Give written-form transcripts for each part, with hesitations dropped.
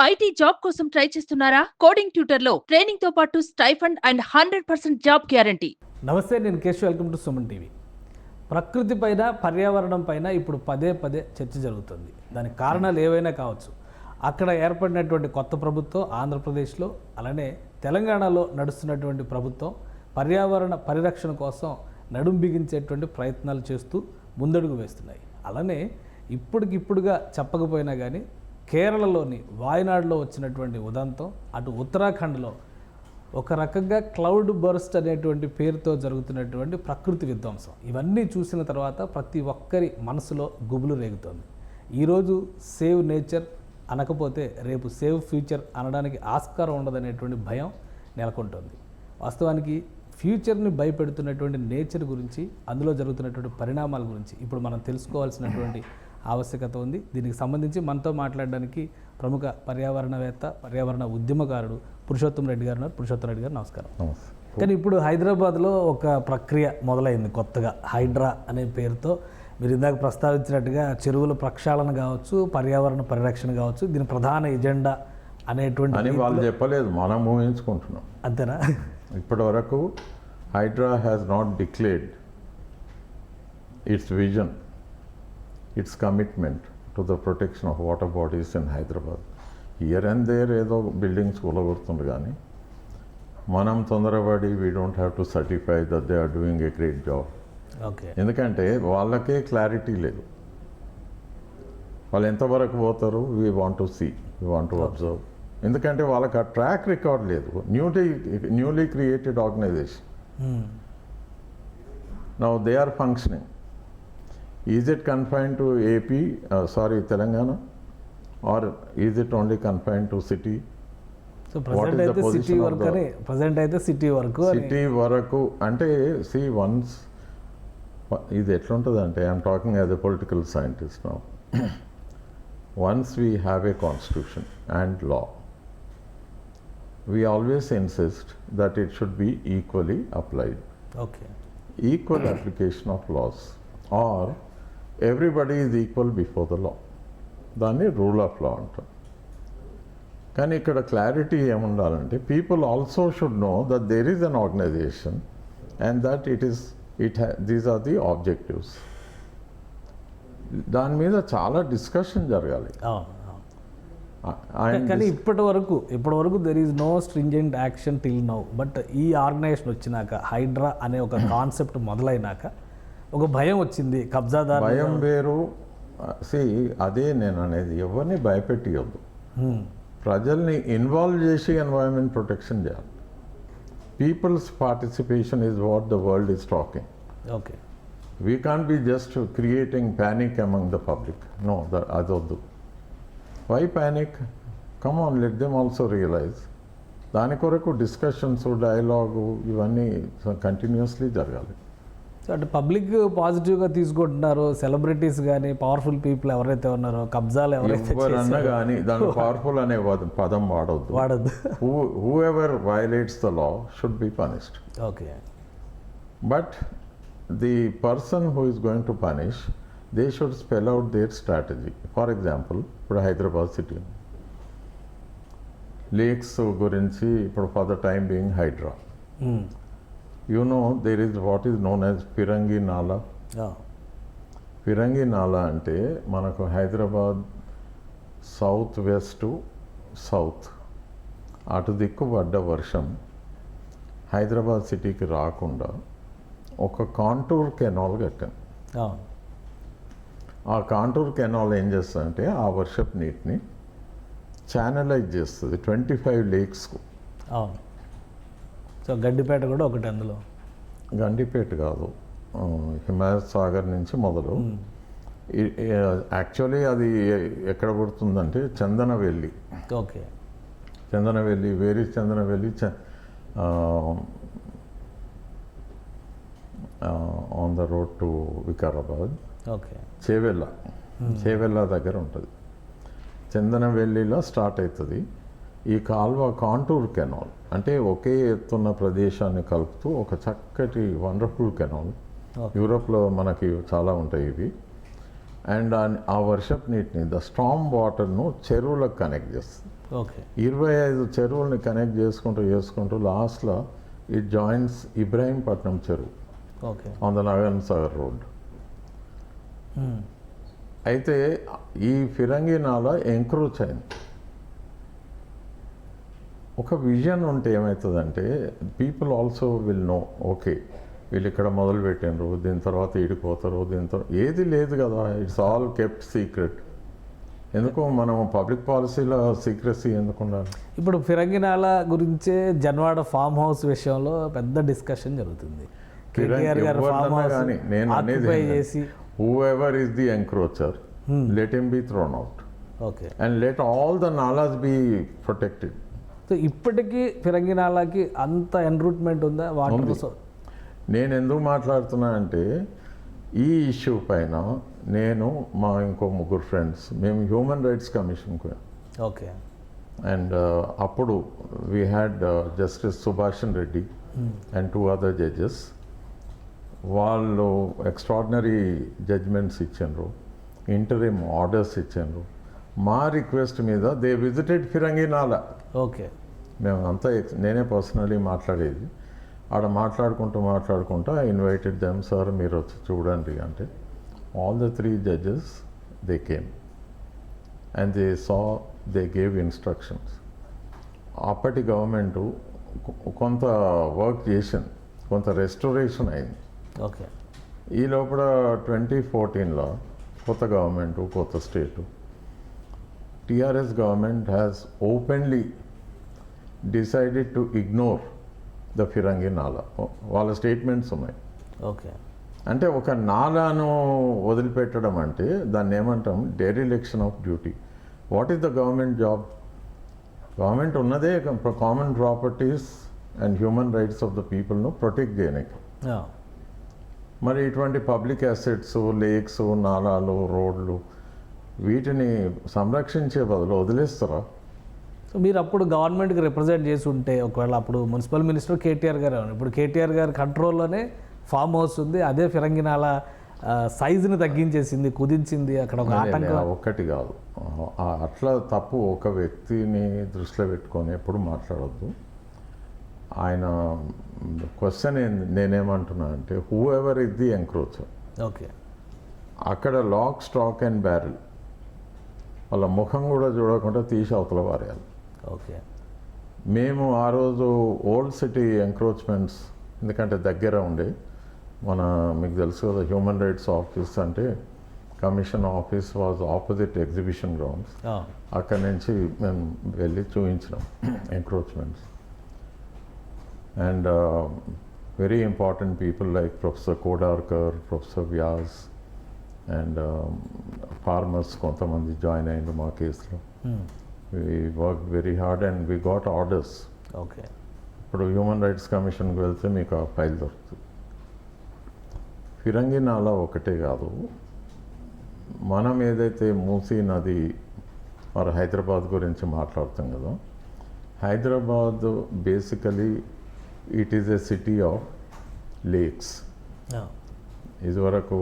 IT job కోసం try చేస్తున్నారా? Coding tutor లో ట్రైనింగ్ తో పాటు స్టైఫండ్ అండ్ 100% జాబ్ గ్యారంటీ. నమస్తే, నేను Keshav. Welcome to Suman TV. ప్రకృతి పైన, పర్యావరణం పైన ఇప్పుడు పదే పదే చర్చ జరుగుతుంది. దానికి కారణాలు ఏవైనా కావచ్చు. అక్కడ ఏర్పడినటువంటి కొత్త ప్రభుత్వం ఆంధ్రప్రదేశ్లో, అలానే తెలంగాణలో నడుస్తున్నటువంటి ప్రభుత్వం పర్యావరణ పరిరక్షణ కోసం నడుం బిగించేటువంటి ప్రయత్నాలు చేస్తూ ముందడుగు వేస్తున్నాయి. అలానే ఇప్పటికిప్పుడుగా చెప్పకపోయినా కానీ కేరళలోని వాయనాడులో వచ్చినటువంటి ఉదంతం, అటు ఉత్తరాఖండ్లో ఒక రకంగా క్లౌడ్ బర్స్ట్ అనేటువంటి పేరుతో జరుగుతున్నటువంటి ప్రకృతి విధ్వంసం, ఇవన్నీ చూసిన తర్వాత ప్రతి ఒక్కరి మనసులో గుబులు రేగుతోంది. ఈరోజు సేవ్ నేచర్ అనకపోతే రేపు సేవ్ ఫ్యూచర్ అనడానికి ఆస్కారం ఉండదనేటువంటి భయం నెలకొంటుంది. వాస్తవానికి ఫ్యూచర్ని భయపెడుతున్నటువంటి నేచర్ గురించి, అందులో జరుగుతున్నటువంటి పరిణామాల గురించి ఇప్పుడు మనం తెలుసుకోవాల్సినటువంటి ఆవశ్యకత ఉంది. దీనికి సంబంధించి మనతో మాట్లాడడానికి ప్రముఖ పర్యావరణవేత్త, పర్యావరణ ఉద్యమకారుడు పురుషోత్తం రెడ్డి గారు ఉన్నారు. పురుషోత్తం రెడ్డి గారు నమస్కారం. కానీ ఇప్పుడు హైదరాబాద్లో ఒక ప్రక్రియ మొదలైంది కొత్తగా, హైడ్రా అనే పేరుతో. మీరు ఇందాక ప్రస్తావించినట్టుగా చెరువుల ప్రక్షాళన కావచ్చు, పర్యావరణ పరిరక్షణ కావచ్చు, దీని ప్రధాన ఎజెండా అనేటువంటి అని వాళ్ళు చెప్పలేదు, మనం ఊహించుకుంటున్నాం. అంతేనా? ఇప్పటి వరకు Hydraa has not declared its vision, its commitment to the protection of water bodies in Hyderabad. Here and there ఏదో బిల్డింగ్స్ కూలగొడుతుంది, కానీ మనం తొందరపడి we don't have to certify that they are doing a great job. Okay, ఎందుకంటే వాళ్ళకే clarity లేదు. వాళ్ళు ఎంతవరకు పోతారు, we want to see, we want to observe. ఎందుకంటే వాళ్ళకి ఆ ట్రాక్ రికార్డ్ లేదు. Newly created organisation, now they are functioning. Is it confined to AP, Telangana, or is it only confined to city? So present అయితే city వరకు అని, present అయితే city వరకు అని. సిటీ వరకు అంటే see once ఇది ఎట్లుంటుందంటే, I'm talking as a political scientist now. Once we have a constitution and law, we always insist that it should be equally applied. Okay. Equal application of laws, or everybody is equal before the law. దాన్ని rule of law అంటాం. కానీ ఇక్కడ clarity ఏముండాలంటే, people also should know that there is an organization and that these are the objectives. దాని మీద చాలా discussion జరగాలి. కానీ ఇప్పటి వరకు there is no stringent action till now. But ఈ ఆర్గనైజేషన్ వచ్చినాక, హైడ్రా అనే ఒక కాన్సెప్ట్ మొదలైనాక ఒక భయం వచ్చింది. కబ్జాదారు భయం వేరు. అదే నేను అనేది, ఎవరిని భయపెట్టియొద్దు. ప్రజల్ని ఇన్వాల్వ్ చేసి ఎన్వైరన్మెంట్ ప్రొటెక్షన్ చేయాలి. People's participation is what the world is talking. Okay, we can't be just creating panic among the public. No, అదొద్దు. Why panic? Come on, let them also realize. దాని కొరకు డిస్కషన్స్, డైలాగు ఇవన్నీ continuously జరగాలి. So అంటే public పాజిటివ్గా తీసుకుంటున్నారు. Celebrities కానీ, powerful people ఎవరైతే ఉన్నారో, కబ్జాలు ఎవరైతే కానీ దాని పవర్ఫుల్ అనే పదం వాడొద్దు. Whoever violates the law should be punished. Okay, but the person who is going to punish, they should spell out their strategy. For example, ఇప్పుడు హైదరాబాద్ సిటీ లేక్స్ గురించి, ఇప్పుడు for the time being HYDRAA, you know there is what is known as Pirangi Nala. Pirangi Nala అంటే మనకు Hyderabad south west south అటు దిక్కు పడ్డ వర్షం హైదరాబాద్ సిటీకి రాకుండా ఒక కాంటూర్ కెనాల్ కట్టాం. ఆ కాంటూర్ కెనాల్ ఏం చేస్తుందంటే, ఆ వర్షపు నీటిని ఛానలైజ్ చేస్తుంది 25 లేక్స్కు. సో గండిపేట కూడా ఒకటి అందులో. గండిపేట కాదు, హిమాయత్ సాగర్ నుంచి మొదలు. యాక్చువల్లీ అది ఎక్కడ పడుతుందంటే చందనవెల్లి. ఓకే, చందనవెల్లి, వేరే Chandanavelli on the road to Vikarabad. Okay, Chevella దగ్గర ఉంటుంది. చందనవెల్లిలో స్టార్ట్ అవుతుంది. ఈ కాల్వ కాంటూర్ కెనాల్ అంటే ఒకే ఎత్తున్న ప్రదేశాన్ని కలుపుతూ ఒక చక్కటి వండర్ఫుల్ కెనాల్. యూరోప్లో మనకి చాలా ఉంటాయి ఇవి. అండ్ ఆ వర్షపు నీటిని, ద స్టామ్ వాటర్ను చెరువులకు కనెక్ట్ చేస్తుంది. ఓకే 25 చెరువుల్ని కనెక్ట్ చేసుకుంటూ లాస్ట్లో ఇట్ జాయిన్స్ ఇబ్రాహీంపట్నం చెరువు okay on the Nagarjuna Sagar road. అయితే ఈ ఫిరంగి నాల ఎంక్రోచ్ అయింది. ఒక విజన్ ఉంటే ఏమవుతుందంటే people also will know, okay వీళ్ళు ఇక్కడ మొదలు పెట్టినరు, దీని తర్వాత ఈడిపోతారు, ఏది లేదు కదా, ఇట్స్ ఆల్ కెప్ట్ సీక్రెట్. ఎందుకు మనం పబ్లిక్ పాలసీలో సీక్రెసీ ఎందుకు ఉండాలి? ఇప్పుడు ఫిరంగినాల గురించే జన్వాడ ఫామ్ హౌస్ విషయంలో పెద్ద డిస్కషన్ జరుగుతుంది. కేటీఆర్ గారు ఫామ్ హౌస్ కానీ నేను అనేది ఆక్యుపై చేసి whoever is the encroacher, let him be thrown out okay and let all the nalas be protected. So ఇప్పటికీ ఫిరంగినాలకి అంత ఎన్రూట్మెంట్ ఉందా ఉంది. వాటర్? నేను ఎందుకు మాట్లాడుతున్నా అంటే ఈ ఇష్యూ పైన నేను మా ఇంకో ముగ్గురు ఫ్రెండ్స్ మేము హ్యూమన్ రైట్స్ కమిషన్కి పోయాం. ఓకే అండ్ అప్పుడు we had justice సుభాషన్ Reddy and 2 other judges. వాళ్ళు ఎక్స్ట్రాడినరీ జడ్జ్మెంట్స్ ఇచ్చిండ్రు, ఇంటరిమ్ ఆర్డర్స్ ఇచ్చిండ్రు. మా రిక్వెస్ట్ మీద దే విజిటెడ్ ఫిరంగినాల. ఓకే మేము అంతా నేనే పర్సనలీ మాట్లాడేది. ఆడ మాట్లాడుకుంటూ ఐ ఇన్వైటెడ్ దెమ్, సార్ మీరు వచ్చి చూడండి అంటే all the 3 judges they came and they saw, they gave instructions. అప్పటి గవర్నమెంటు కొంత వర్క్ చేసింది, కొంత రెస్టోరేషన్ అయింది. ఓకే ఈ లోపల 2014లో కొత్త గవర్నమెంటు, కొత్త state, TRS government has openly decided to ignore the Firangi Nala. వాళ్ళ స్టేట్మెంట్స్ ఉన్నాయి. ఓకే అంటే ఒక నాలాను వదిలిపెట్టడం అంటే దాన్ని ఏమంటాం, dereliction of duty. What is the government job? Government ఉన్నదే common properties and human rights of the పీపుల్ను ప్రొటెక్ట్ చేయడానికి. మరి ఇటువంటి పబ్లిక్ అసెట్స్, లేక్స్, నాలాలు, రోడ్లు వీటిని సంరక్షించే బదులు వదిలేస్తారా? సో మీరు అప్పుడు గవర్నమెంట్కి రిప్రజెంట్ చేసి ఉంటే, ఒకవేళ అప్పుడు మున్సిపల్ మినిస్టర్ కేటీఆర్ గారు, ఇప్పుడు కేటీఆర్ గారి కంట్రోల్లోనే ఫామ్ హౌస్ ఉంది, అదే ఫిరంగినాల సైజుని తగ్గించేసింది, కుదించింది, అక్కడ ఒక ఆటంకం. ఒక్కటి కాదు, అట్లా తప్పు ఒక వ్యక్తిని దృష్టిలో పెట్టుకొని ఎప్పుడు మాట్లాడొద్దు. ఆయన క్వశ్చన్ నేనేమంటున్నా అంటే whoever is the encroacher. Okay అక్కడ లాక్, స్టాక్ అండ్ బ్యారెల్ వాళ్ళ ముఖం కూడా చూడకుండా తీసి అవతల పారేయాలి. ఓకే మేము ఆ రోజు ఓల్డ్ సిటీ ఎంక్రోచ్మెంట్స్, ఎందుకంటే దగ్గర ఉండే మీకు తెలుసు కదా, హ్యూమన్ రైట్స్ ఆఫీస్ అంటే commission office was opposite exhibition grounds. అక్కడి నుంచి మేము వెళ్ళి చూపించినాం encroachments. And very important people like Professor Kodarkar, Professor Vyas and farmers kontamandi join ayindu ma case lo. We worked very hard and we got orders. Okay ఇప్పుడు human rights కమిషన్కి వెళ్తే మీకు ఆ file దొరుకుతుంది. ఫిరంగి నాల ఒకటే కాదు, మనం ఏదైతే మూసీ నది మరి హైదరాబాద్ గురించి మాట్లాడుతాం కదా, Hyderabad basically it is a city of lakes. ఇదివరకు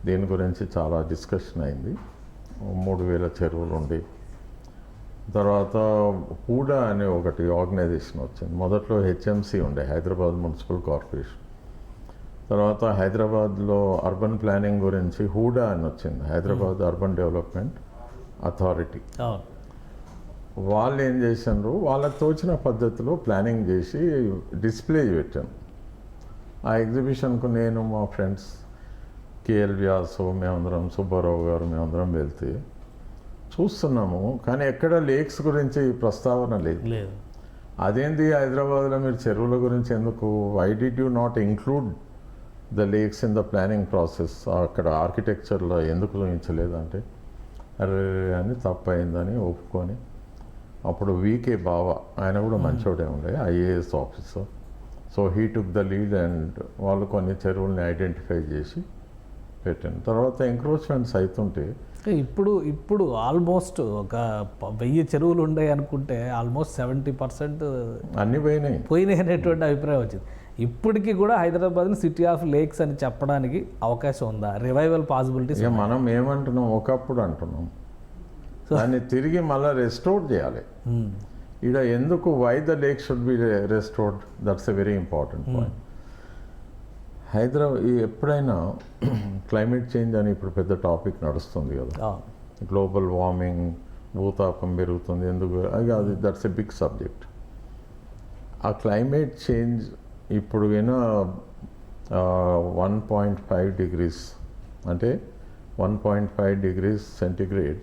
దీని గురించి చాలా డిస్కషన్ అయింది. 3000 చెరువులు ఉండి, తర్వాత హూడా అనే ఒకటి ఆర్గనైజేషన్ వచ్చింది. మొదట్లో హెచ్ఎంసి ఉండే, హైదరాబాద్ మున్సిపల్ కార్పొరేషన్. తర్వాత హైదరాబాద్లో అర్బన్ ప్లానింగ్ గురించి హూడా అని వచ్చింది, హైదరాబాద్ అర్బన్ డెవలప్మెంట్ అథారిటీ. వాళ్ళు ఏం చేశారు, వాళ్ళకి తోచిన పద్ధతిలో ప్లానింగ్ చేసి డిస్ప్లే పెట్టాను. ఆ ఎగ్జిబిషన్కు నేను, మా ఫ్రెండ్స్ కేఎల్ వ్యాసు, మేమందరం, సుబ్బారావు గారు, మేమందరం వెళ్తే చూస్తున్నాము. కానీ ఎక్కడ లేక్స్ గురించి ప్రస్తావన లేదు. అదేంటి హైదరాబాద్లో మీరు చెరువుల గురించి ఎందుకు, why did you not include the lakes in the planning process? అక్కడ ఆర్కిటెక్చర్లో ఎందుకు చూపించలేదంటే, అరే అని తప్పైందని ఒప్పుకొని, అప్పుడు వీకే బావ, ఆయన కూడా మంచోడే ఉండే, IAS officer. So he took the lead and వాళ్ళు కొన్ని చెరువుల్ని ఐడెంటిఫై చేసి పెట్టాను. తర్వాత ఎంక్రోచ్మెంట్స్ అవుతుంటే ఇప్పుడు ఆల్మోస్ట్ ఒక 1000 చెరువులు ఉన్నాయి అనుకుంటే ఆల్మోస్ట్ 70% అన్నీ పోయినాయి అనేటువంటి అభిప్రాయం వచ్చింది. ఇప్పటికీ కూడా హైదరాబాద్ని సిటీ ఆఫ్ లేక్స్ అని చెప్పడానికి అవకాశం ఉందా? Revival possibilities? మనం ఏమంటున్నాం, ఒకప్పుడు అంటున్నాం దాన్ని తిరిగి మళ్ళీ రెస్టోర్ చేయాలి. ఈడ ఎందుకు why the lake should be restored, that's a very important point. Hyderabad ఎప్పుడైనా క్లైమేట్ చేంజ్ అని ఇప్పుడు పెద్ద టాపిక్ నడుస్తుంది కదా, గ్లోబల్ వార్మింగ్, భూతాపం పెరుగుతుంది ఎందుకు, అది దట్స్ ఎ బిగ్ సబ్జెక్ట్. ఆ క్లైమేట్ చేంజ్ ఇప్పుడు 1.5 degrees అంటే 1.5 degrees centigrade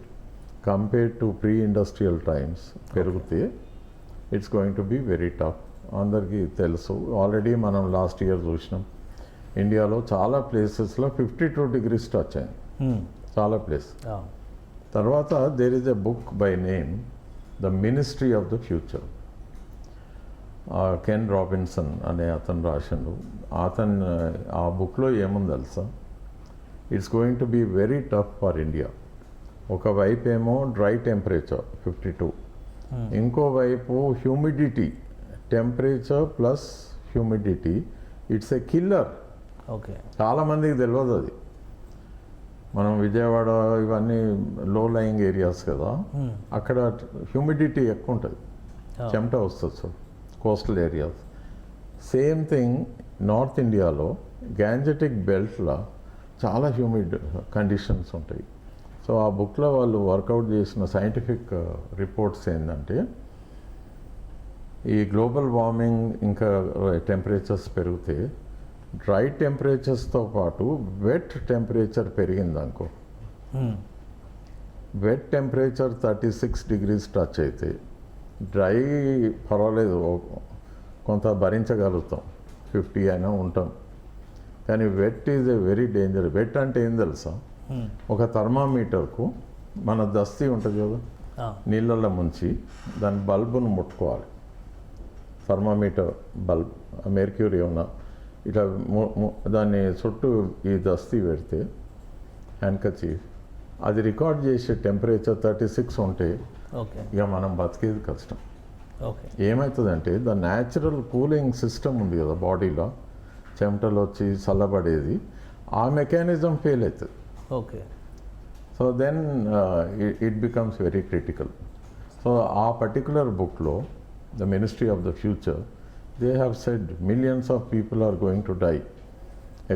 compared to pre industrial times పెరిగితే it's going to be very tough. అందరికీ తెలుసు, ఆల్రెడీ మనం లాస్ట్ ఇయర్ చూసినాం ఇండియాలో చాలా ప్లేసెస్లో 52 degrees టచ్ అయింది, చాలా ప్లేస్. తర్వాత there is a book by name the ministry of the future, Ken Robinson అనే అతను రాసిండు. ఆ బుక్లో ఏముంది తెలుసా, it's going to be very tough for India. ఒకవైపు ఏమో డ్రై టెంపరేచర్ 52, ఇంకోవైపు humidity, temperature plus humidity, it's a killer. Okay, చాలామందికి తెలియదు అది. మనం విజయవాడ ఇవన్నీ లో లయింగ్ ఏరియాస్ కదా, అక్కడ హ్యూమిడిటీ ఎక్కువ ఉంటుంది, చెమట వస్తుంది. So coastal areas same thing. North ఇండియాలో గ్యాంజెటిక్ బెల్ట్లో చాలా హ్యూమిడ్ కండిషన్స్ ఉంటాయి. సో ఆ బుక్లో వాళ్ళు వర్కౌట్ చేసిన సైంటిఫిక్ రిపోర్ట్స్ ఏంటంటే, ఈ గ్లోబల్ వార్మింగ్ ఇంకా టెంపరేచర్స్ పెరిగితే డ్రై టెంపరేచర్స్తో పాటు వెట్ టెంపరేచర్ పెరిగిందనుకో, వెట్ టెంపరేచర్ 36 degrees టచ్ అయితే డ్రై పర్వాలేదు, కొంత భరించగలుగుతాం, 50 అయినా ఉంటాం. కానీ wet is a very danger. Wet అంటే ఏం తెలుసా, ఒక థర్మామీటర్కు మన దస్తీ ఉంటుంది కదా, నీళ్ళల్లో ముంచి దాని బల్బును ముట్టుకోవాలి. థర్మామీటర్ బల్బ్ మెర్క్యూరీ ఉన్న ఇట్లా దాన్ని చుట్టూ ఈ దస్తీ పెడితే హ్యాండ్కచీఫ్, అది రికార్డ్ చేసే టెంపరేచర్ 36 ఉంటే ఇక మనం బతికేది కష్టం. ఏమవుతుందంటే ద న్యాచురల్ కూలింగ్ సిస్టమ్ ఉంది కదా బాడీలో, చెమటలు వచ్చి చల్లబడేది, ఆ మెకానిజం ఫెయిల్ అవుతుంది. Okay, so then it becomes very critical. So ఆ పర్టికులర్ బుక్లో the ministry of the future, they have said millions of people are going to die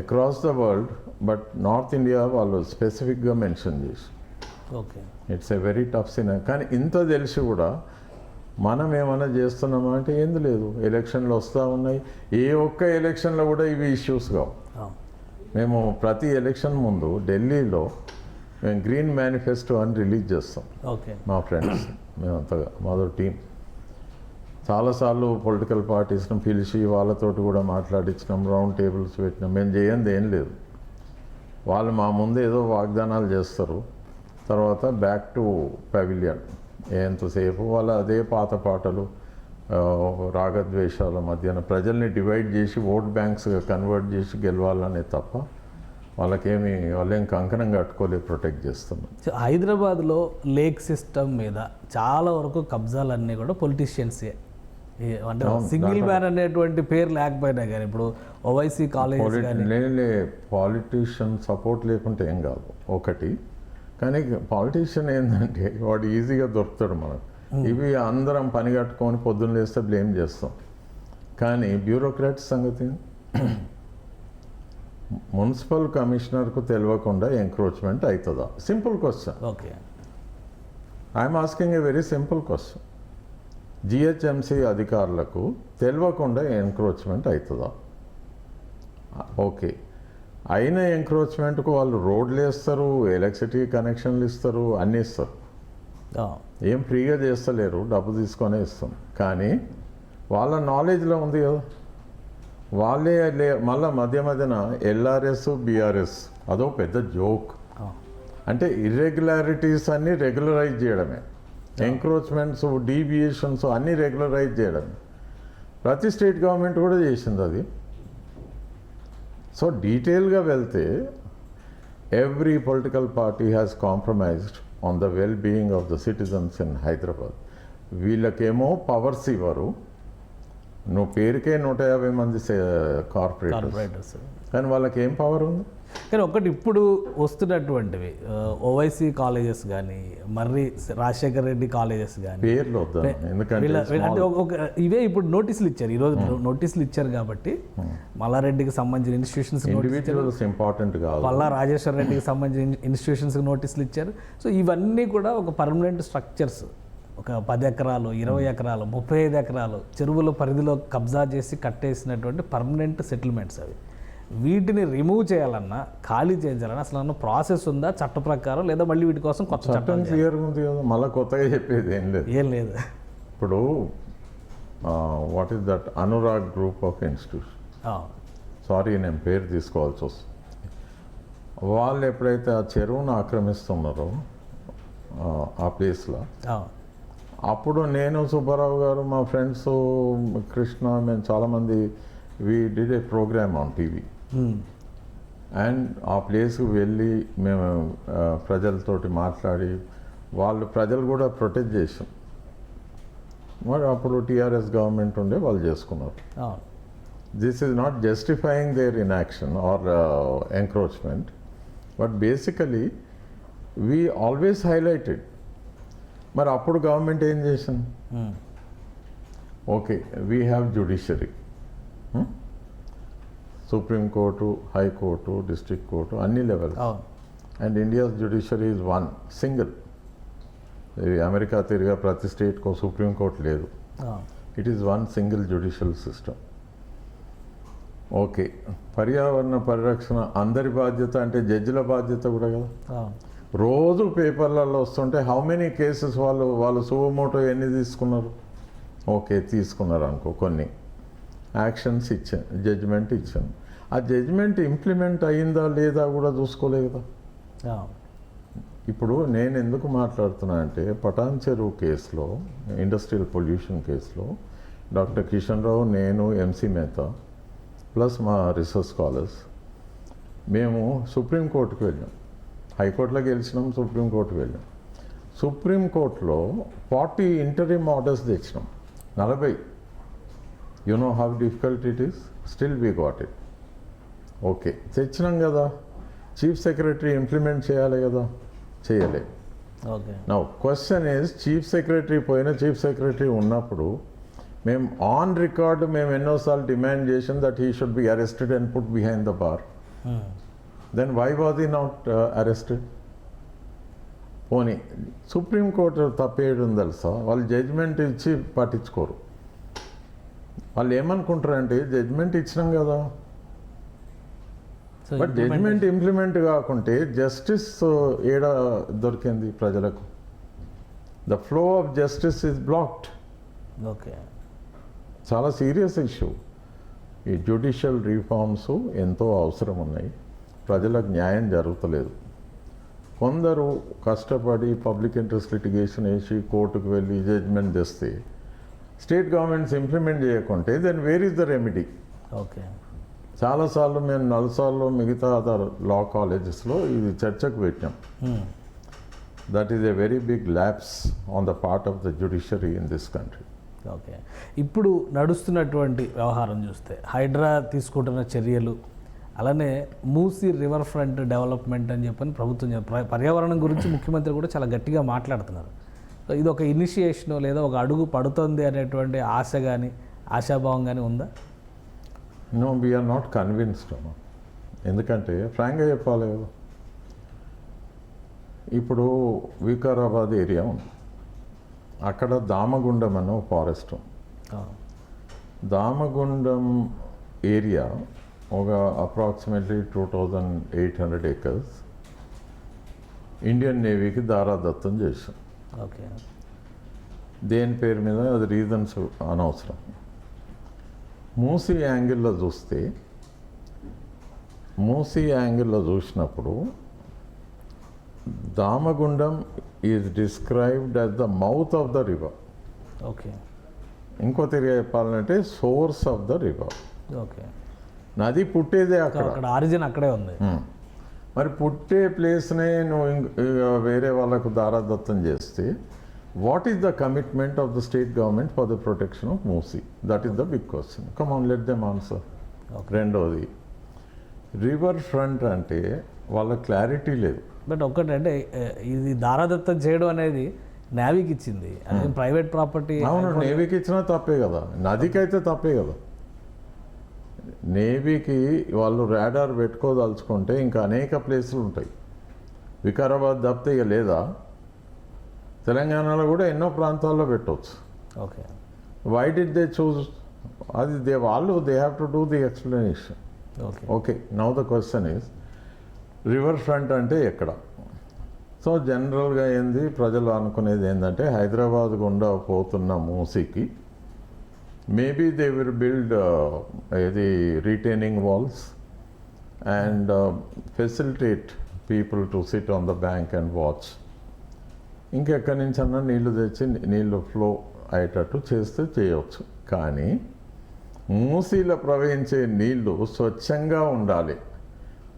across the world, but North India వాళ్ళు స్పెసిఫిక్గా mention చేసి, okay, it's a very tough sin. కానీ ఇంత తెలిసి కూడా మనం ఏమైనా చేస్తున్నామా అంటే ఏంది లేదు. ఎలక్షన్లు వస్తూ ఉన్నాయి, ఏ ఒక్క ఎలక్షన్లో కూడా ఇవి ఇష్యూస్ కావు. మేము ప్రతి ఎలక్షన్ ముందు ఢిల్లీలో మేము గ్రీన్ మేనిఫెస్టో అని రిలీజ్ చేస్తాం. ఓకే, మా ఫ్రెండ్స్ మేమంతగా మాదో టీం చాలాసార్లు పొలిటికల్ పార్టీస్ని పిలిచి వాళ్ళతోటి కూడా మాట్లాడించినాం, రౌండ్ టేబుల్స్ పెట్టినాం. మేము చేయంది ఏం లేదు, వాళ్ళు మా ముందు ఏదో వాగ్దానాలు చేస్తారు, తర్వాత బ్యాక్ టు పెవిలియన్. ఎంతసేపు వాళ్ళు అదే పాత పాటలు, రాగద్వేషాల మధ్యన ప్రజల్ని డివైడ్ చేసి ఓట్ బ్యాంక్స్గా కన్వర్ట్ చేసి గెలవాలనే తప్ప వాళ్ళేం కంకణం కట్టుకోలేదు, ప్రొటెక్ట్ చేస్తున్నాం. హైదరాబాద్లో లేక్ సిస్టమ్ మీద చాలా వరకు కబ్జాలన్నీ కూడా పొలిటీషియన్సే. అంటే సింగిల్ మ్యాన్ అనేటువంటి పేరు లేకపోయినా కానీ ఇప్పుడు ఓవైసీ కాలేజ్ పాలిటీషియన్ సపోర్ట్ లేకుంటే ఏం కాదు ఒకటి. కానీ పాలిటీషియన్ ఏంటంటే వాడు ఈజీగా దొరుకుతాడు మనకు. ఇవి అందరం పని కట్టుకొని పొద్దున్న లేస్తే బ్లేమ్ చేస్తాం. కానీ బ్యూరోక్రాట్స్ సంగతి, మున్సిపల్ కమిషనర్కు తెలియకుండా ఎంక్రోచ్మెంట్ అవుతుందా? Simple question. Okay, I'm asking a very simple question. GHMC అధికారులకు తెలియకుండా ఎంక్రోచ్మెంట్ అవుతుందా? ఓకే, అయిన ఎంక్రోచ్మెంట్కు వాళ్ళు రోడ్లు వేస్తారు, ఎలక్ట్రిసిటీ కనెక్షన్లు ఇస్తారు, అన్నీ ఇస్తారు. ఏం ఫ్రీగా చేస్తలేరు, డబ్బు తీసుకొనే ఇస్తాం. కానీ వాళ్ళ నాలెడ్జ్లో ఉంది కదా, వాళ్ళే మళ్ళీ మధ్యన ఎల్ఆర్ఎస్ బీఆర్ఎస్ అదో పెద్ద జోక్. అంటే ఇర్రెగ్యులారిటీస్ అన్నీ రెగ్యులరైజ్ చేయడమే, ఎంక్రోచ్మెంట్స్, డీవియేషన్స్ అన్నీ రెగ్యులరైజ్ చేయడమే. ప్రతి స్టేట్ గవర్నమెంట్ కూడా చేసింది అది. సో డీటెయిల్గా వెళ్తే every political party has compromised on the well being of the citizens in Hyderabad. వీళ్ళకేమో పవర్స్ ఇవ్వరు, నువ్వు పేరుకే 150 మంది కార్పొరేటర్స్, కానీ వాళ్ళకి ఏం పవర్ ఉంది? కానీ ఒకటి ఇప్పుడు వస్తున్నటువంటివి ఓవైసీ కాలేజెస్ కానీ మర్రి రాజశేఖర్ రెడ్డి కాలేజెస్ కానీ పేర్లు వద్దాం, ఎందుకంటే అంటే ఇవే ఇప్పుడు నోటీసులు ఇచ్చారు, ఈరోజు నోటీసులు ఇచ్చారు కాబట్టి మల్లారెడ్డికి సంబంధించిన ఇన్స్టిట్యూషన్స్ ఇండివిజువల్స్ ఇంపార్టెంట్ కాదు, పల్లా రాజేశ్వర రెడ్డికి సంబంధించిన ఇన్స్టిట్యూషన్స్కి నోటీసులు ఇచ్చారు. సో ఇవన్నీ కూడా ఒక పర్మనెంట్ స్ట్రక్చర్స్, ఒక 10 ఎకరాలు 20 ఎకరాలు 35 ఎకరాలు చెరువుల పరిధిలో కబ్జా చేసి కట్టేసినటువంటి పర్మనెంట్ సెటిల్మెంట్స్ అవి. వీటిని రిమూవ్ చేయాలన్నా ఖాళీ చేయించాలన్నా అసలు ప్రాసెస్ ఉందా చట్ట ప్రకారం, లేదా మళ్ళీ వీటి కోసం కొత్త చట్టం క్లియర్గా ఉంది కదా, మళ్ళీ కొత్తగా చెప్పేది ఏం లేదు. ఇప్పుడు what is that Anurag group of institution, sorry నేను పేరు తీసుకోవాల్సి వస్తుంది, వాళ్ళు ఎప్పుడైతే ఆ చెరువును ఆక్రమిస్తున్నారో ఆ ప్లేస్లో, అప్పుడు నేను సుబ్బారావు గారు మా ఫ్రెండ్స్ కృష్ణ మేము చాలామంది we did a program on TV and ఆ ప్లేస్కి వెళ్ళి మేము ప్రజలతోటి మాట్లాడి ప్రజలు కూడా ప్రొటెక్ట్ చేసాం. మరి అప్పుడు టీఆర్ఎస్ గవర్నమెంట్ ఉండే వాళ్ళు చేసుకున్నారు. This is not justifying their inaction or encroachment, but basically we always highlighted. మరి అప్పుడు గవర్నమెంట్ ఏం చేసింది? Okay, we have judiciary, supreme court, high court, district court, అన్ని levels, and India's judiciary is one single. America తిరిగా ప్రతి స్టేట్కో సుప్రీంకోర్టు లేదు, it is one single judicial system. Okay, పర్యావరణ పరిరక్షణ అందరి బాధ్యత అంటే జడ్జిల బాధ్యత కూడా కదా. రోజు పేపర్లలో వస్తుంటే హౌ మెనీ కేసెస్ వాళ్ళు సువమోటో ఎన్ని తీసుకున్నారు? ఓకే, తీసుకున్నారు అనుకో, కొన్ని యాక్షన్స్ ఇచ్చాను, జడ్జిమెంట్ ఇచ్చాను, ఆ జడ్జిమెంట్ ఇంప్లిమెంట్ అయ్యిందా లేదా కూడా చూసుకోలేదు కదా. ఇప్పుడు నేను ఎందుకు మాట్లాడుతున్నా అంటే పటాన్ చెరువు కేసులో, ఇండస్ట్రియల్ పొల్యూషన్ కేసులో డాక్టర్ కిషన్ రావు, నేను, ఎంసీ మేతా ప్లస్ మా రీసెర్చ్ స్కాలర్స్ మేము సుప్రీంకోర్టుకు వెళ్ళాం. హైకోర్టులో గెలిచినాం, సుప్రీంకోర్టుకు వెళ్ళాం. సుప్రీంకోర్టులో 40 ఇంటరిమ్ ఆర్డర్స్ తెచ్చినాం, 40. You know how difficult it is, still we got it. Okay, తెచ్చినాం కదా, చీఫ్ సెక్రటరీ ఇంప్లిమెంట్ చేయాలి కదా, చేయలేదు. Okay, now question is, chief secretary chief secretary ఉన్నప్పుడు మేము ఆన్ రికార్డు మేము ఎన్నోసార్లు డిమాండ్ చేసాం that he should be arrested and put behind the bar. Then why was he not arrested? పోనీ సుప్రీంకోర్టు తప్పేయడం తెలుసా, వాళ్ళు జడ్జిమెంట్ ఇచ్చి పట్టించుకోరు. వాళ్ళు ఏమనుకుంటారంటే జడ్జిమెంట్ ఇచ్చినాం కదా, బట్ జడ్జిమెంట్ ఇంప్లిమెంట్ కాకుంటే జస్టిస్ ఏడ దొరికింది ప్రజలకు? The flow of justice is blocked. Okay, చాలా సీరియస్ ఇష్యూ. ఈ జ్యుడిషియల్ రిఫార్మ్స్ ఎంతో అవసరం ఉన్నాయి, ప్రజలకు న్యాయం జరుగుతలేదు. కొందరు కష్టపడి పబ్లిక్ ఇంట్రెస్ట్ లిటిగేషన్ వేసి కోర్టుకు వెళ్ళి జడ్జిమెంట్ తెస్తే స్టేట్ గవర్నమెంట్స్ ఇంప్లిమెంట్ చేయకుంటే then where is the remedy? Okay, చాలాసార్లు మేము 4 సార్లు మిగతా అదర్ లా కాలేజెస్లో ఇది చర్చకు పెట్టాం. That is a very big lapse on the part of the judiciary in this country. Okay, ఇప్పుడు నడుస్తున్నటువంటి వ్యవహారం చూస్తే హైడ్రా తీసుకుంటున్న చర్యలు, అలానే మూసీ రివర్ ఫ్రంట్ డెవలప్మెంట్ అని చెప్పని ప్రభుత్వం పర్యావరణం గురించి ముఖ్యమంత్రి కూడా చాలా గట్టిగా మాట్లాడుతున్నారు. సో ఇది ఒక ఇనిషియేషన్ లేదా ఒక అడుగు పడుతుంది అనేటువంటి ఆశ కానీ ఆశాభావం కానీ ఉందా? No, we are not convinced. ఎందుకంటే ఫ్రాంక్గా చెప్పాలి కదా, ఇప్పుడు వికారాబాద్ ఏరియా ఉంది, అక్కడ దామగుండం అనే ఫారెస్ట్. దామగుండం ఏరియా ఒక అప్రాక్సిమేట్లీ 2800 acres ఇండియన్ నేవీకి దారాదత్తం చేశాం. ఓకే, దేని పేరు మీద అది రీజన్స్ అనవసరం. మూసీ యాంగిల్లో చూసినప్పుడు Damagundam is described as the mouth of the river. Okay, ఇంకో తిరిగి చెప్పాలంటే source of the river. Okay, నది పుట్టేదే అక్కడ ఆరిజిన్ అక్కడే ఉంది. మరి పుట్టే ప్లేస్నే నువ్వు వేరే వాళ్ళకు దారాదత్తం చేస్తే what is the commitment of the state government for the protection of Moosi? That is the big question. Come on, let them answer. Okay. రెండోది రివర్ ఫ్రంట్ అంటే వాళ్ళ క్లారిటీ లేదు. బట్ ఒక్కటంటే ఇది దారాదత్తం చేయడం అనేది నేవీకి ఇచ్చింది, అది ప్రైవేట్ ప్రాపర్టీ. అవును, నేవీకి ఇచ్చినా తప్పే కదా, నదికి అయితే తప్పే కదా. నేవీకి వాళ్ళు రాడార్ పెట్టుకోదలుచుకుంటే ఇంకా అనేక ప్లేసులు ఉంటాయి. వికారాబాద్ తప్పితే ఇక లేదా, తెలంగాణలో కూడా ఎన్నో ప్రాంతాల్లో పెట్టవచ్చు. Okay. Why did they choose? అది they have to do the explanation. Okay. Okay, now the question is river front అంటే ఎక్కడ? సో జనరల్గా ఏంది ప్రజలు అనుకునేది ఏంటంటే హైదరాబాద్ గుండా పోతున్న మూసీకి మేబీ దే విల్ బిల్డ్ ఇది retaining walls and facilitate people to sit on the bank and watch. ఇంకెక్కడి నుంచి అన్నా నీళ్లు తెచ్చి నీళ్లు ఫ్లో అయ్యేటట్టు చేస్తే చేయవచ్చు. కానీ మూసీలో ప్రవహించే నీళ్లు స్వచ్ఛంగా ఉండాలి,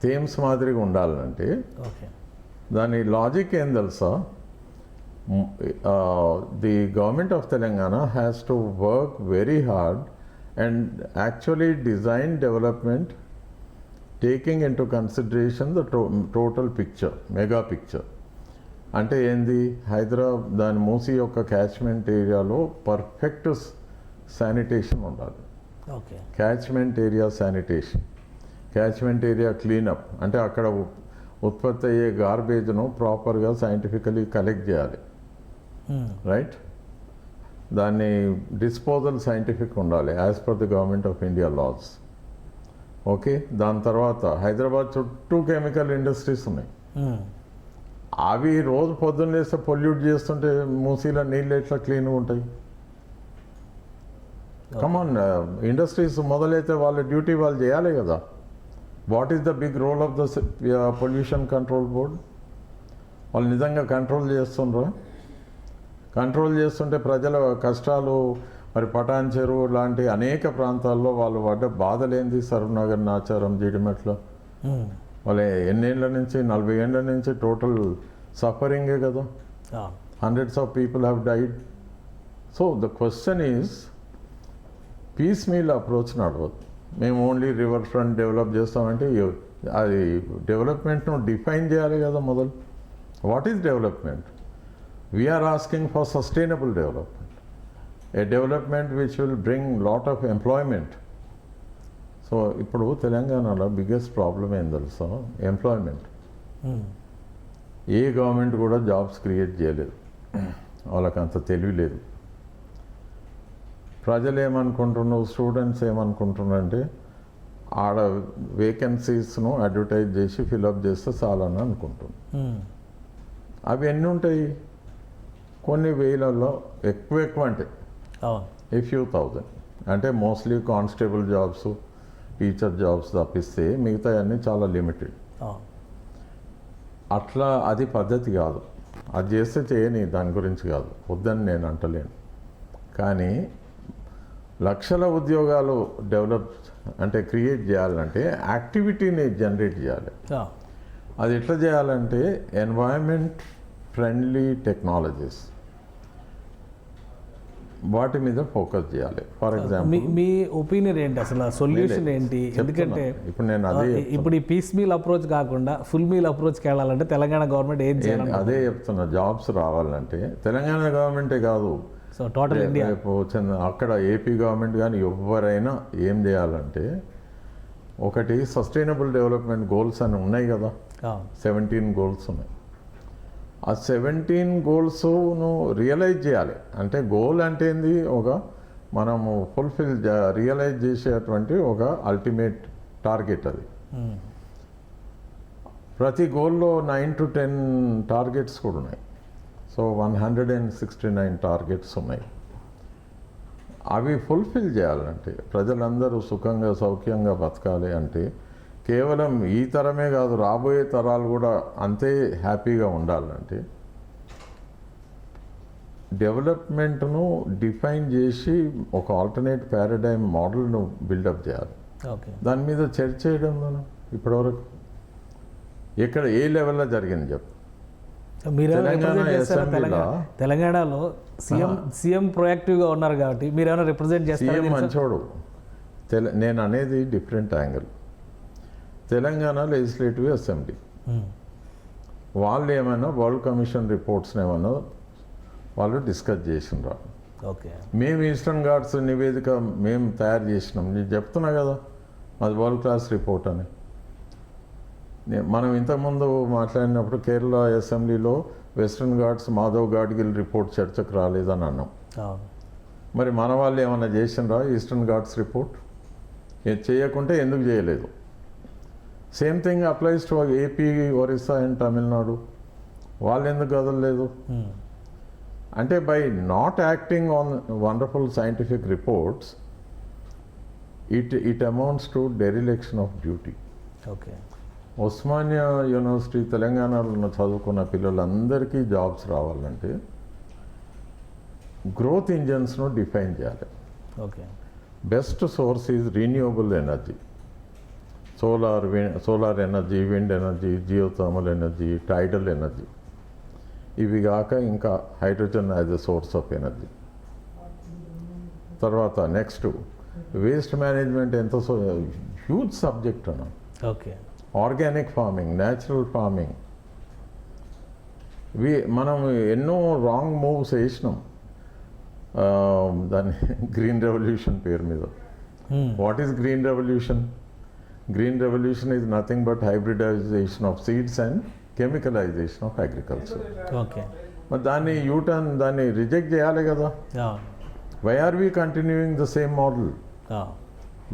థేమ్స్ మాదిరిగా ఉండాలంటే ఓకే. దాని లాజిక్ ఏం తెలుసా? The government of Telangana has to work very hard and actually design development taking into consideration the total picture, mega picture. అంటే ఏంది, హైదరాబాద్ దాని మూసీ యొక్క క్యాచ్మెంట్ ఏరియాలో పర్ఫెక్ట్ శానిటేషన్ ఉండాలి. Okay. Catchment area sanitation, catchment area cleanup అంటే అక్కడ ఉత్పత్తి అయ్యే గార్బేజ్ను ప్రాపర్గా సైంటిఫికలీ కలెక్ట్ చేయాలి, రైట్? దాన్ని డిస్పోజల్ సైంటిఫిక్ ఉండాలి as per the government of India laws. Okay. దాని తర్వాత హైదరాబాద్ చుట్టూ కెమికల్ ఇండస్ట్రీస్ ఉన్నాయి. అవి రోజు పొద్దున్న లేస్తే పొల్యూట్ చేస్తుంటే మూసీలో నీళ్ళు ఎట్లా క్లీన్గా ఉంటాయి? కమాన్, ఇండస్ట్రీస్ మొదలైతే వాళ్ళ డ్యూటీ వాళ్ళు చేయాలి కదా. What is the big role of the pollution control board? వాళ్ళు నిజంగా కంట్రోల్ చేస్తుండ్రా? కంట్రోల్ చేస్తుంటే ప్రజల కష్టాలు, మరి పటాన్ చెరువు లాంటి అనేక ప్రాంతాల్లో వాళ్ళు పడ్డ బాధలేంది? సరూనగర్, నాచారం, జీడిమెట్ల వాళ్ళ ఎన్నేళ్ళ నుంచి, 40 ఏళ్ళ నుంచి టోటల్ సఫరింగే కదా. Hundreds of people have died. So the question is piecemeal approach నడవద్దు. మేము ఓన్లీ రివర్ ఫ్రంట్ డెవలప్ చేస్తామంటే అది డెవలప్మెంట్ను డిఫైన్ చేయాలి కదా మొదలు. What is development? We are asking for sustainable development, a development which will bring lot of employment. So ఇప్పుడు తెలంగాణలో biggest problem ఏం తెలుసా? ఎంప్లాయ్మెంట్. ఏ గవర్నమెంట్ కూడా జాబ్స్ క్రియేట్ చేయలేదు, వాళ్ళకి అంత తెలివి లేదు. ప్రజలు ఏమనుకుంటున్నారు, స్టూడెంట్స్ ఏమనుకుంటున్నారంటే ఆడ వేకెన్సీస్ను అడ్వర్టైజ్ చేసి ఫిలప్ చేస్తే చాలని అనుకుంటున్నారు. అవి ఎన్ని ఉంటాయి? కొన్ని వేలలో, ఎక్కువ అంటే ఏ ఫ్యూ థౌజండ్. అంటే mostly constable jobs, teacher jobs తప్పిస్తే మిగతా అన్నీ చాలా లిమిటెడ్. అట్లా అది పద్ధతి కాదు. అది చేస్తే చేయని, దాని గురించి కాదు, వద్దని నేను అంటలేను. కానీ లక్షల ఉద్యోగాలు డెవలప్ అంటే క్రియేట్ చేయాలంటే యాక్టివిటీని జనరేట్ చేయాలి. అది ఎట్లా చేయాలంటే ఎన్వైరన్మెంట్ ఫ్రెండ్లీ టెక్నాలజీస్, వాటి మీద ఫోకస్ చేయాలి. ఫర్ ఎగ్జాంపుల్ మీ ఒపీనియన్ ఏంటి, అసలు సొల్యూషన్ ఏంటి? ఎందుకంటే ఇప్పుడు నేను అదే ఇప్పుడు ఈ పీస్ మీల్ అప్రోచ్ కాకుండా ఫుల్ మీల్ అప్రోచ్కి వెళ్ళాలంటే తెలంగాణ గవర్నమెంట్ ఏం చేయాలి? అదే చెప్తున్నా. జాబ్స్ రావాలంటే తెలంగాణ గవర్నమెంటే కాదు, సో టోటల్ ఇండియా, అక్కడ ఏపీ గవర్నమెంట్ కానీ ఎవరైనా ఏం చేయాలంటే, ఒకటి సస్టైనబుల్ డెవలప్మెంట్ గోల్స్ అని ఉన్నాయి కదా, 17 గోల్స్ ఉన్నాయి. ఆ 17 గోల్స్ను రియలైజ్ చేయాలి. అంటే గోల్ అంటే ఏంది? ఒక మనము ఫుల్ఫిల్ రియలైజ్ చేసేటువంటి ఒక అల్టిమేట్ టార్గెట్ అది. ప్రతి గోల్లో 9 to 10 టార్గెట్స్ కూడా ఉన్నాయి. సో 169 టార్గెట్స్ ఉన్నాయి. అవి ఫుల్ఫిల్ చేయాలంటే, ప్రజలందరూ సుఖంగా సౌఖ్యంగా బతకాలి అంటే, కేవలం ఈ తరమే కాదు రాబోయే తరాలు కూడా అంతే హ్యాపీగా ఉండాలంటే డెవలప్మెంట్ను డిఫైన్ చేసి ఒక ఆల్టర్నేట్ పారాడైమ్ మోడల్ను బిల్డప్ చేయాలి. దాని మీద చర్చ చేయడం మనం ఇప్పటివరకు ఎక్కడ ఏ లెవెల్లో జరిగింది చెప్పు. మీరేమైనా తెలంగాణ రిప్రజెంట్ చేస్తారా? అసెంబ్లీలో తెలంగాణలో సీఎం ప్రొయాక్టివ్గా ఉన్నారు కాబట్టి మీరేమైనా రిప్రజెంట్ సీఎం చేస్తారా? మంచోడు. నేను అనేది different angle. Telangana legislative assembly వాళ్ళు ఏమైనా వరల్డ్ కమిషన్ రిపోర్ట్స్ని ఏమైనా వాళ్ళు డిస్కస్ చేసినారు. ఓకే, మేము ఈస్టర్న్ ఘాట్స్ నివేదిక మేము తయారు చేసినాం. నేను చెప్తున్నా కదా అది వరల్డ్ క్లాస్ రిపోర్ట్ అని. మనం ఇంతకుముందు మాట్లాడినప్పుడు కేరళ అసెంబ్లీలో వెస్ట్రన్ ఘాట్స్ మాధవ్ గాడ్గిల్ రిపోర్ట్ చర్చకు రాలేదని అన్నాం. మరి మన వాళ్ళు ఏమైనా చేసినరా ఈస్టర్న్ ఘాట్స్ రిపోర్ట్? చేయకుంటే ఎందుకు చేయలేదు? Same thing applies to AP, Orissa and Tamil Nadu. వాళ్ళు ఎందుకు కదలలేదు? అంటే by not acting on wonderful scientific reports it amounts to dereliction of duty. Okay, Osmania university తెలంగాణలో చదువుకున్న పిల్లలందరికీ జాబ్స్ రావాలంటే గ్రోత్ ఇంజన్స్ను డిఫైన్ చేయాలి. Okay, best source is renewable energy, solar energy, wind energy, geothermal energy, tidal energy. ఇవి కాక ఇంకా hydrogen as a source of energy. తర్వాత నెక్స్ట్ వేస్ట్ మేనేజ్మెంట్ ఎంత హ్యూజ్ సబ్జెక్ట్ అన్న. Okay, organic farming, natural farming. మనం ఎన్నో wrong moves వేసినాం దాన్ని గ్రీన్ రెవల్యూషన్ పేరు మీద. What is green revolution? Green revolution is nothing but hybridisation of seeds and chemicalisation of agriculture. Okay, మరి దాన్ని రిజెక్ట్ చేయాలి కదా. Why are we continuing the same model?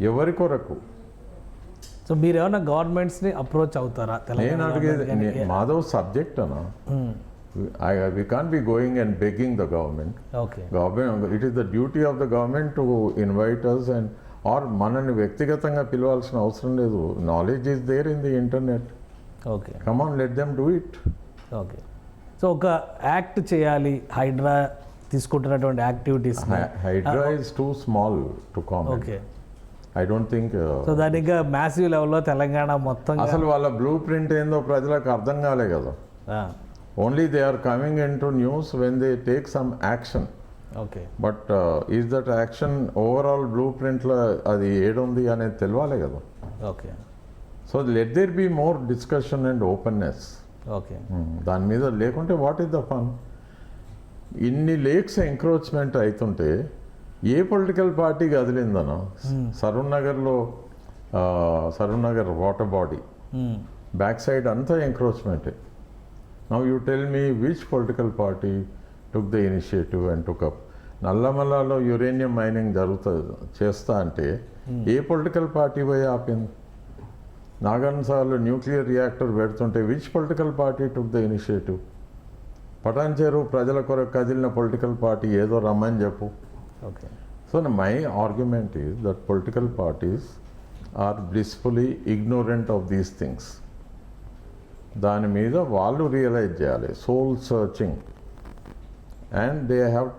ఎవరి కొరకు? సో మీరు ఏమైనా గవర్నమెంట్స్ని అప్రోచ్ అవుతారా? నేను అడిగేది మాధవ్ సబ్జెక్ట్ అన్నా. We can't be going and begging the government. Okay. It is the duty of the government to invite us or మనల్ని వ్యక్తిగతంగా పిలవాల్సిన అవసరం లేదు. Knowledge is there in the internet. Okay, come on, let them do it. Okay. So ఒక act చేయాలి, హైడ్రా తీసుకుంటున్నటువంటి activities. HYDRAA is too small to comment. Okay, I don't think. So దాని ఇంకా మ్యాసివ్ లెవెల్లో తెలంగాణ మొత్తం అసలు వాళ్ళ బ్లూ ప్రింట్ ఏందో ప్రజలకు అర్థం కాలే కదా. Only they are coming into news when they take some action. Okay. But is that action overall blueprint la adi edundi anedi telvale kada. Okay. So let there be more discussion and openness. Okay. దాని మీద లేకుంటే what is the fun? ఇన్ని lakes encroachment అవుతుంటే ఏ political party కదిలిందనో? Saroor Nagar water body back side అంతా ఎంక్రోచ్మెంటే. Now you tell me which political party took the initiative and took up. నల్లమల్లలో యురేనియం మైనింగ్ చేస్తా అంటే ఏ పొలిటికల్ పార్టీ పోయి ఆపింది? నాగార్జునసాగర్లో న్యూక్లియర్ రియాక్టర్ పెడుతుంటే which political party took the initiative? Patancheru ప్రజల కొరకు కదిలిన పొలిటికల్ పార్టీ ఏదో రమ్మని చెప్పు. Okay. So my argument is that political parties are blissfully ignorant of these things. దాని మీద వాళ్ళు రియలైజ్ చేయాలి, soul searching, and they have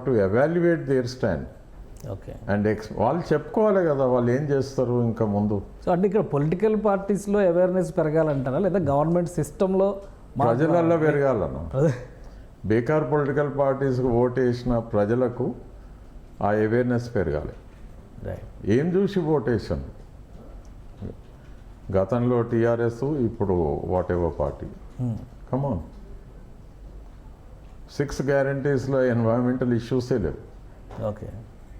to evaluate their stand. Okay. And వాళ్ళు చెప్పుకోవాలి కదా వాళ్ళు ఏం చేస్తారు ఇంకా ముందు. సో అంటే ఇక్కడ పొలిటికల్ పార్టీస్లో అవేర్నెస్ పెరగాలంటారా, లేదా గవర్నమెంట్ సిస్టంలో ప్రజలలో పెరగాలన్నా? బేకార్ పొలిటికల్ పార్టీస్కి ఓటు వేసిన ప్రజలకు ఆ అవేర్నెస్ పెరగాలి. ఏం చూసి ఓటేసాను? గతంలో టీఆర్ఎస్, ఇప్పుడు వాట్ ఎవర్ పార్టీ. కమాన్, 6 గ్యారంటీస్లో ఎన్వైరన్మెంటల్ ఇష్యూసే లేవు. ఓకే,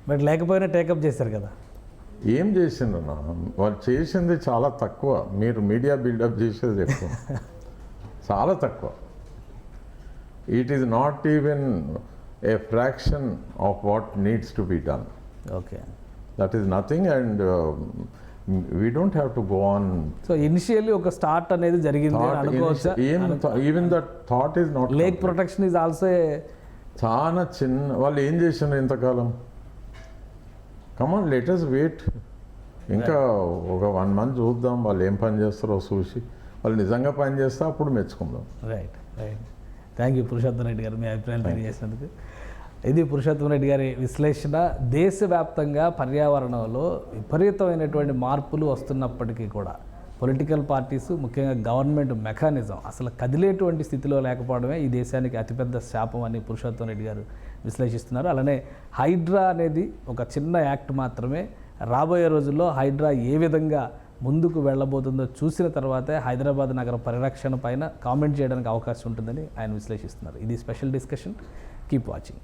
బట్ లేకపోయినా టేకప్ చేశారు కదా. ఏం చేసిండ్రన్నా? వాళ్ళు చేసింది చాలా తక్కువ. మీరు మీడియా బిల్డప్ చేసేది ఎక్కువ, చాలా తక్కువ. It is not even a fraction of what needs to be done. Okay, that is nothing and we don't have to go on. So initially ఒక స్టార్ట్ అనేది జరిగింది అనుకోవచ్చా? Even that thought is not. Lake protection is also చాలా చిన్న. వాళ్ళు ఏం చేసిండ్రు ఇంతకాలం? కమాన్, లెట్ us వెయిట్. ఇంకా ఒక 1 month చూద్దాం వాళ్ళు ఏం పని చేస్తారో చూసి. వాళ్ళు నిజంగా పని చేస్తే అప్పుడు మెచ్చుకుందాం. Right. Thank you Purushottam Reddy garu, మీ అభిప్రాయాలు తెలియజేసినందుకు. ఇది పురుషోత్తం రెడ్డి గారి విశ్లేషణ. దేశవ్యాప్తంగా పర్యావరణంలో విపరీతమైనటువంటి మార్పులు వస్తున్నప్పటికీ కూడా పొలిటికల్ పార్టీస్, ముఖ్యంగా గవర్నమెంట్ మెకానిజం అసలు కదిలేటువంటి స్థితిలో లేకపోవడమే ఈ దేశానికి అతిపెద్ద శాపం అని పురుషోత్తం రెడ్డి గారు విశ్లేషిస్తున్నారు. అలానే హైడ్రా అనేది ఒక చిన్న యాక్ట్ మాత్రమే. రాబోయే రోజుల్లో హైడ్రా ఏ విధంగా ముందుకు వెళ్ళబోతుందో చూసిన తర్వాతే హైదరాబాద్ నగర పరిరక్షణ పైన కామెంట్ చేయడానికి అవకాశం ఉంటుందని ఆయన విశ్లేషిస్తున్నారు. ఇది స్పెషల్ డిస్కషన్. Keep watching.